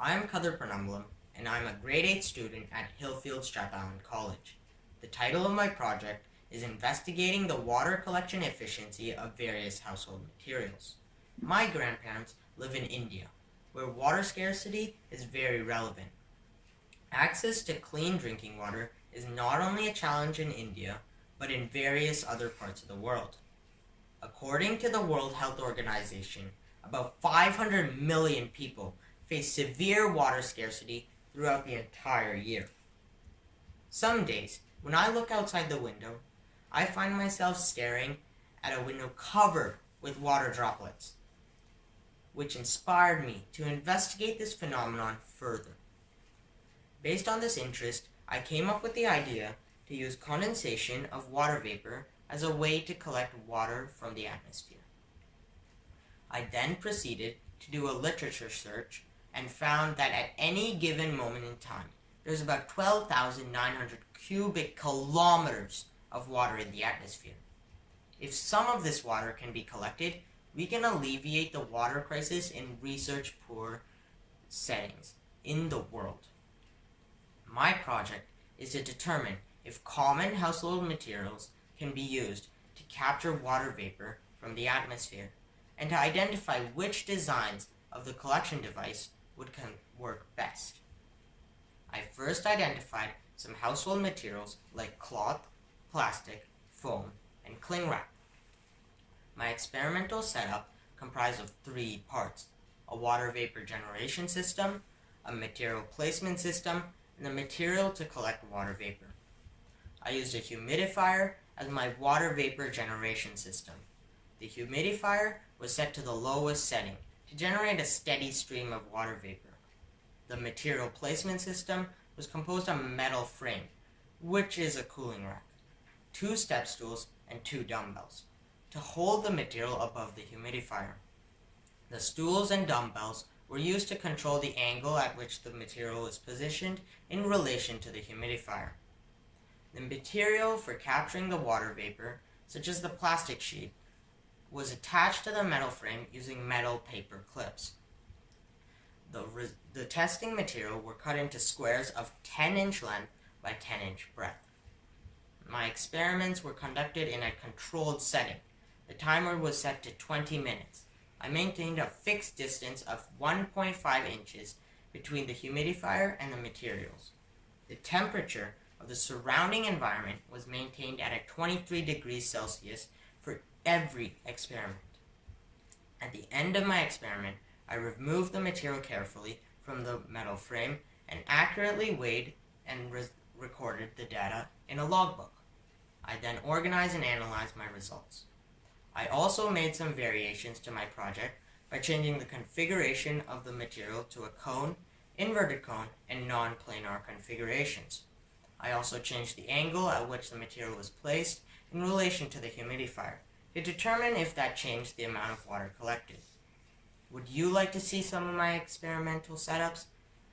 I'm Kadir Pranambalam, and I'm a grade 8 student at Hillfield Strathallan College. The title of my project is Investigating the Water Collection Efficiency of Various Household Materials. My grandparents live in India, where water scarcity is very relevant. Access to clean drinking water is not only a challenge in India, but in various other parts of the world. According to the World Health Organization, about 500 million people face severe water scarcity throughout the entire year. Some days, when I look outside the window, I find myself staring at a window covered with water droplets, which inspired me to investigate this phenomenon further. Based on this interest, I came up with the idea to use condensation of water vapor as a way to collect water from the atmosphere. I then proceeded to do a literature search and found that at any given moment in time, there's about 12,900 cubic kilometers of water in the atmosphere. If some of this water can be collected, we can alleviate the water crisis in research-poor settings in the world. My project is to determine if common household materials can be used to capture water vapor from the atmosphere, and to identify which designs of the collection device would work best. I first identified some household materials like cloth, plastic, foam, and cling wrap. My experimental setup comprised of 3 parts: a water vapor generation system, a material placement system, and a material to collect water vapor. I used a humidifier as my water vapor generation system. The humidifier was set to the lowest setting to generate a steady stream of water vapor. The material placement system was composed of a metal frame, which is a cooling rack, 2 step stools, and 2 dumbbells, to hold the material above the humidifier. The stools and dumbbells were used to control the angle at which the material is positioned in relation to the humidifier. The material for capturing the water vapor, such as the plastic sheet, was attached to the metal frame using metal paper clips. The testing material were cut into squares of 10-inch length by 10-inch breadth. My experiments were conducted in a controlled setting. The timer was set to 20 minutes. I maintained a fixed distance of 1.5 inches between the humidifier and the materials. The temperature of the surrounding environment was maintained at a 23 degrees Celsius for every experiment. At the end of my experiment, I removed the material carefully from the metal frame and accurately weighed and recorded the data in a logbook. I then organized and analyzed my results. I also made some variations to my project by changing the configuration of the material to a cone, inverted cone, and non-planar configurations. I also changed the angle at which the material was placed in relation to the humidifier to determine if that changed the amount of water collected. Would you like to see some of my experimental setups?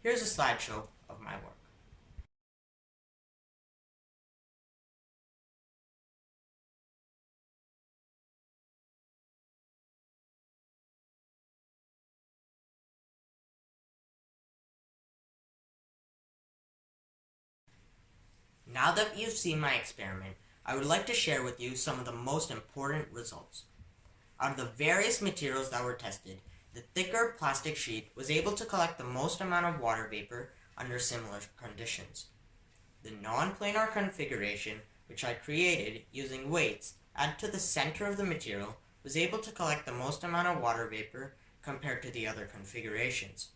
Here's a slideshow of my work. Now that you've seen my experiment, I would like to share with you some of the most important results. Out of the various materials that were tested, the thicker plastic sheet was able to collect the most amount of water vapor under similar conditions. The non-planar configuration, which I created using weights added to the center of the material, was able to collect the most amount of water vapor compared to the other configurations.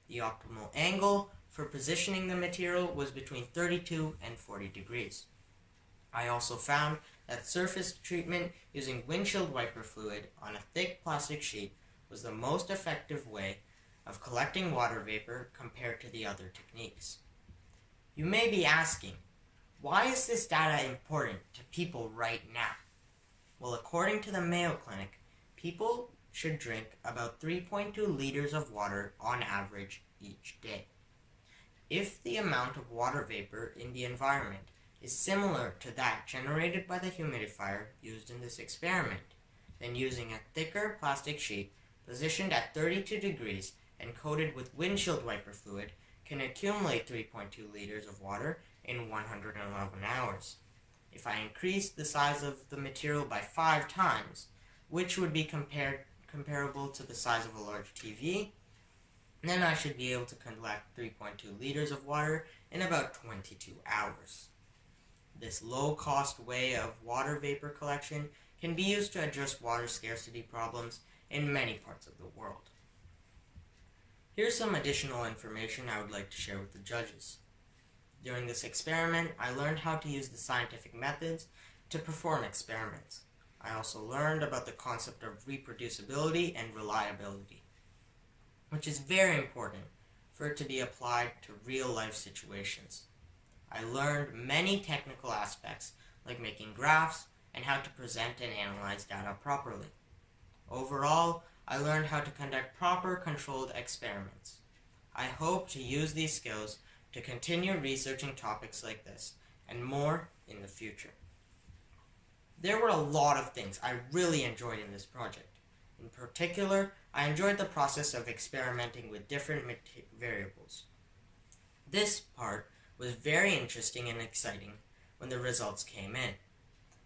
The optimal angle for positioning the material was between 32 and 40 degrees. I also found that surface treatment using windshield wiper fluid on a thick plastic sheet was the most effective way of collecting water vapor compared to the other techniques. You may be asking, why is this data important to people right now? Well, according to the Mayo Clinic, people should drink about 3.2 liters of water on average each day. If the amount of water vapor in the environment is similar to that generated by the humidifier used in this experiment, then using a thicker plastic sheet positioned at 32 degrees and coated with windshield wiper fluid can accumulate 3.2 liters of water in 111 hours. If I increase the size of the material by 5 times, which would be comparable to the size of a large TV, then I should be able to collect 3.2 liters of water in about 22 hours. This low-cost way of water vapor collection can be used to address water scarcity problems in many parts of the world. Here's some additional information I would like to share with the judges. During this experiment, I learned how to use the scientific methods to perform experiments. I also learned about the concept of reproducibility and reliability, which is very important for it to be applied to real-life situations. I learned many technical aspects like making graphs and how to present and analyze data properly. Overall, I learned how to conduct proper controlled experiments. I hope to use these skills to continue researching topics like this and more in the future. There were a lot of things I really enjoyed in this project. In particular, I enjoyed the process of experimenting with different variables. This part was very interesting and exciting when the results came in.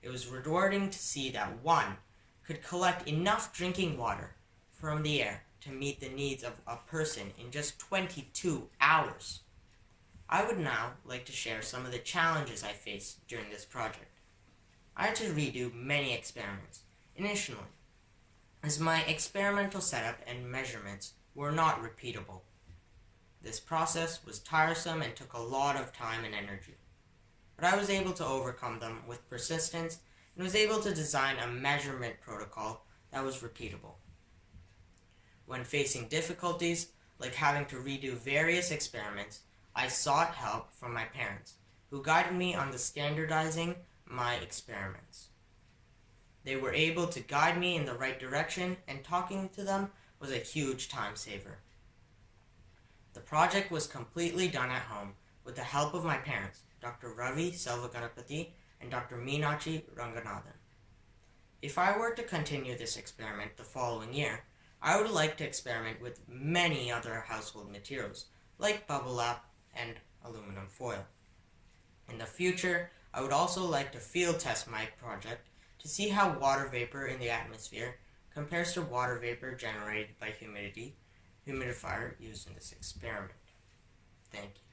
It was rewarding to see that one could collect enough drinking water from the air to meet the needs of a person in just 22 hours. I would now like to share some of the challenges I faced during this project. I had to redo many experiments initially, as my experimental setup and measurements were not repeatable. This process was tiresome and took a lot of time and energy, but I was able to overcome them with persistence and was able to design a measurement protocol that was repeatable. When facing difficulties, like having to redo various experiments, I sought help from my parents, who guided me on the standardizing my experiments. They were able to guide me in the right direction, and talking to them was a huge time saver. The project was completely done at home with the help of my parents, Dr. Ravi Selvaganapathy and Dr. Meenachi Ranganathan. If I were to continue this experiment the following year, I would like to experiment with many other household materials, like bubble wrap and aluminum foil. In the future, I would also like to field test my project to see how water vapor in the atmosphere compares to water vapor generated by humidifier used in this experiment. Thank you.